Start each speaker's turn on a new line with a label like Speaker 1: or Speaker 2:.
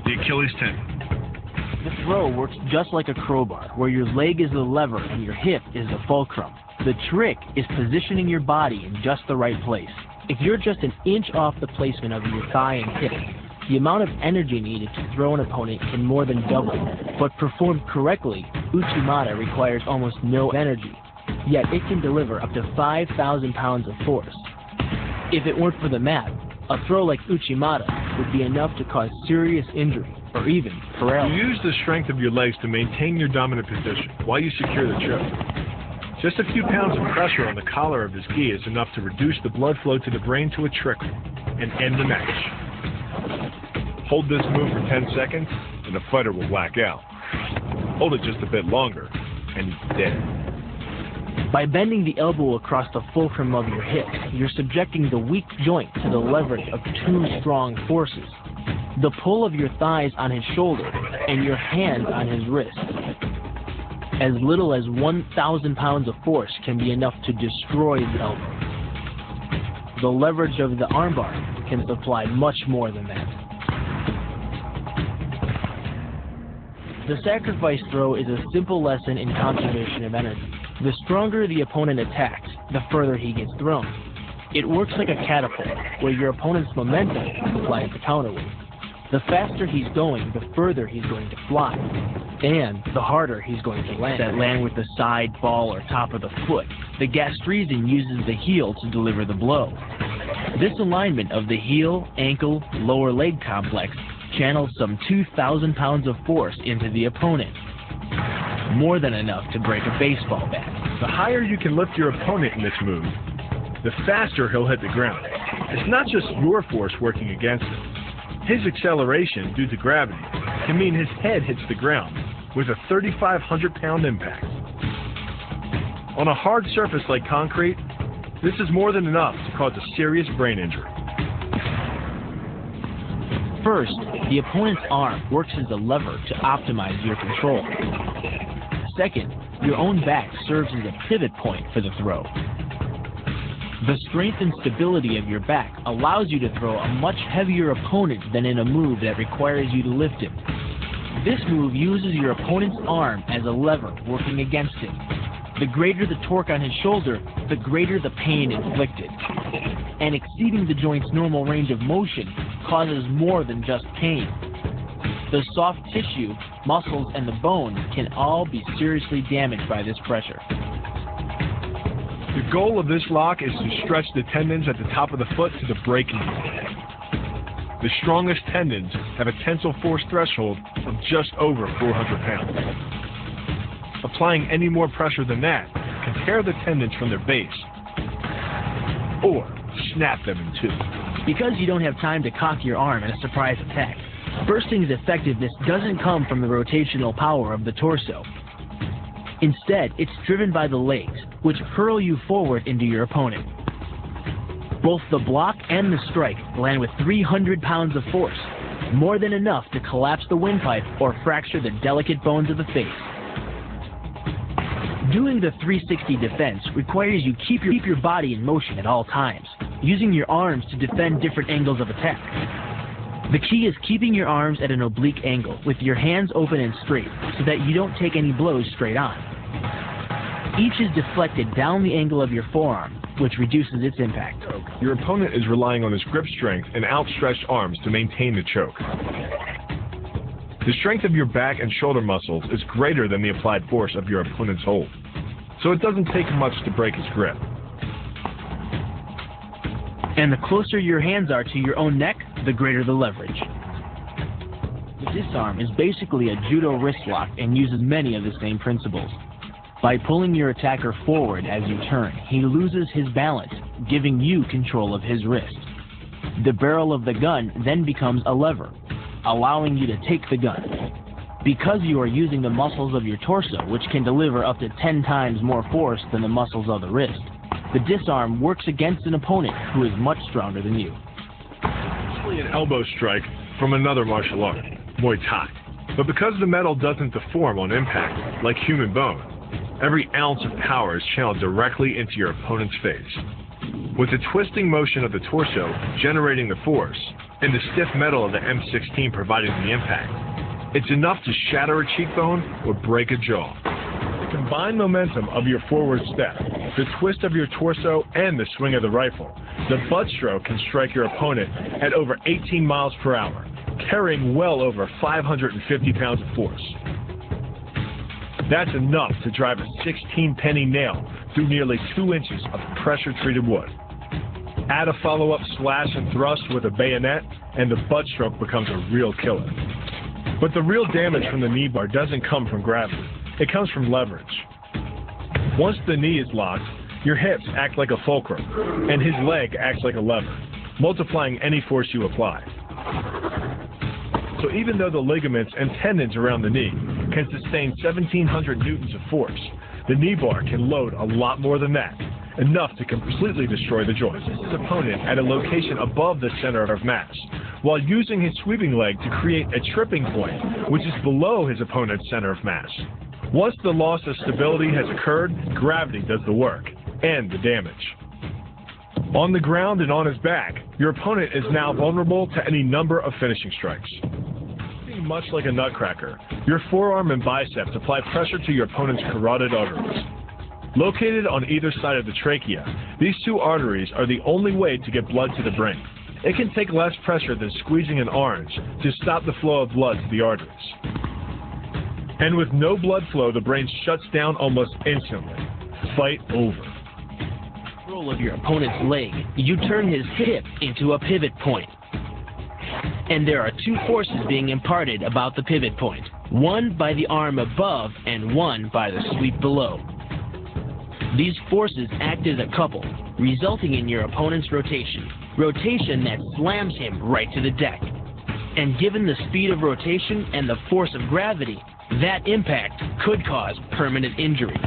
Speaker 1: the Achilles tendon.
Speaker 2: The throw works just like a crowbar, where your leg is the lever and your hip is the fulcrum. The trick is positioning your body in just the right place. If you're just an inch off the placement of your thigh and hip, the amount of energy needed to throw an opponent can more than double. But performed correctly, Uchimata requires almost no energy, yet it can deliver up to 5,000 pounds of force. If it weren't for the mat, a throw like Uchimata would be enough to cause serious injury or even paralysis.
Speaker 1: You use the strength of your legs to maintain your dominant position while you secure the choke. Just a few pounds of pressure on the collar of his gi is enough to reduce the blood flow to the brain to a trickle and end the match. Hold this move for 10 seconds and the fighter will black out. Hold it just a bit longer and he's dead.
Speaker 2: By bending the elbow across the fulcrum of your hip, you're subjecting the weak joint to the leverage of two strong forces. The pull of your thighs on his shoulder and your hands on his wrist. As little as 1,000 pounds of force can be enough to destroy the elbow. The leverage of the armbar can supply much more than that. The sacrifice throw is a simple lesson in conservation of energy. The stronger the opponent attacks, the further he gets thrown. It works like a catapult, where your opponent's momentum supplies the counterweight. The faster he's going, the further he's going to fly, and the harder he's going to land. That land with the side, ball, or top of the foot. The gastrizin uses the heel to deliver the blow. This alignment of the heel, ankle, lower leg complex channels some 2,000 pounds of force into the opponent. More than enough to break a baseball bat.
Speaker 1: The higher you can lift your opponent in this move, the faster he'll hit the ground. It's not just your force working against him. His acceleration due to gravity can mean his head hits the ground with a 3,500 pound impact. On a hard surface like concrete, this is more than enough to cause a serious brain injury.
Speaker 2: First, the opponent's arm works as a lever to optimize your control. Second, your own back serves as a pivot point for the throw. The strength and stability of your back allows you to throw a much heavier opponent than in a move that requires you to lift him. This move uses your opponent's arm as a lever working against him. The greater the torque on his shoulder, the greater the pain inflicted. And exceeding the joint's normal range of motion causes more than just pain. The soft tissue, muscles, and the bone can all be seriously damaged by this pressure.
Speaker 1: The goal of this lock is to stretch the tendons at the top of the foot to the breaking point. The strongest tendons have a tensile force threshold of just over 400 pounds. Applying any more pressure than that can tear the tendons from their base or snap them in two.
Speaker 2: Because you don't have time to cock your arm in a surprise attack, bursting's effectiveness doesn't come from the rotational power of the torso. Instead, it's driven by the legs, which hurl you forward into your opponent. Both the block and the strike land with 300 pounds of force, more than enough to collapse the windpipe or fracture the delicate bones of the face. Doing the 360 defense requires you keep your body in motion at all times, using your arms to defend different angles of attack. The key is keeping your arms at an oblique angle, with your hands open and straight, so that you don't take any blows straight on. Each is deflected down the angle of your forearm, which reduces its impact.
Speaker 1: Your opponent is relying on his grip strength and outstretched arms to maintain the choke. The strength of your back and shoulder muscles is greater than the applied force of your opponent's hold, so it doesn't take much to break his grip.
Speaker 2: And the closer your hands are to your own neck, the greater the leverage. The disarm is basically a judo wrist lock and uses many of the same principles. By pulling your attacker forward as you turn, he loses his balance, giving you control of his wrist. The barrel of the gun then becomes a lever, allowing you to take the gun. Because you are using the muscles of your torso, which can deliver up to 10 times more force than the muscles of the wrist, the disarm works against an opponent who is much stronger than you.
Speaker 1: It's actually an elbow strike from another martial art, Muay Thai. But because the metal doesn't deform on impact, like human bone, every ounce of power is channeled directly into your opponent's face. with the twisting motion of the torso generating the force, and the stiff metal of the M16 providing the impact. It's enough to shatter a cheekbone or break a jaw. The combined momentum of your forward step, the twist of your torso, and the swing of the rifle, the butt stroke can strike your opponent at over 18 miles per hour, carrying well over 550 pounds of force. That's enough to drive a 16-penny nail through nearly 2 inches of pressure-treated wood. Add a follow-up slash and thrust with a bayonet, and the butt stroke becomes a real killer. But the real damage from the knee bar doesn't come from gravity. It comes from leverage. Once the knee is locked, your hips act like a fulcrum, and his leg acts like a lever, multiplying any force you apply. So even though the ligaments and tendons around the knee can sustain 1,700 newtons of force, the knee bar can load a lot more than that, enough to completely destroy the joint. His opponent at a location above the center of mass, while using his sweeping leg to create a tripping point, which is below his opponent's center of mass. Once the loss of stability has occurred, gravity does the work, and the damage. On the ground and on his back, your opponent is now vulnerable to any number of finishing strikes. Much like a nutcracker, your forearm and biceps apply pressure to your opponent's carotid arteries. Located on either side of the trachea, these two arteries are the only way to get blood to the brain. It can take less pressure than squeezing an orange to stop the flow of blood to the arteries. And with no blood flow, the brain shuts down almost instantly. Fight over.
Speaker 2: Control of your opponent's leg, you turn his hip into a pivot point. And there are 2 forces being imparted about the pivot point, one by the arm above and one by the sweep below. These forces act as a couple, resulting in your opponent's rotation that slams him right to the deck. And given the speed of rotation and the force of gravity, that impact could cause permanent injury.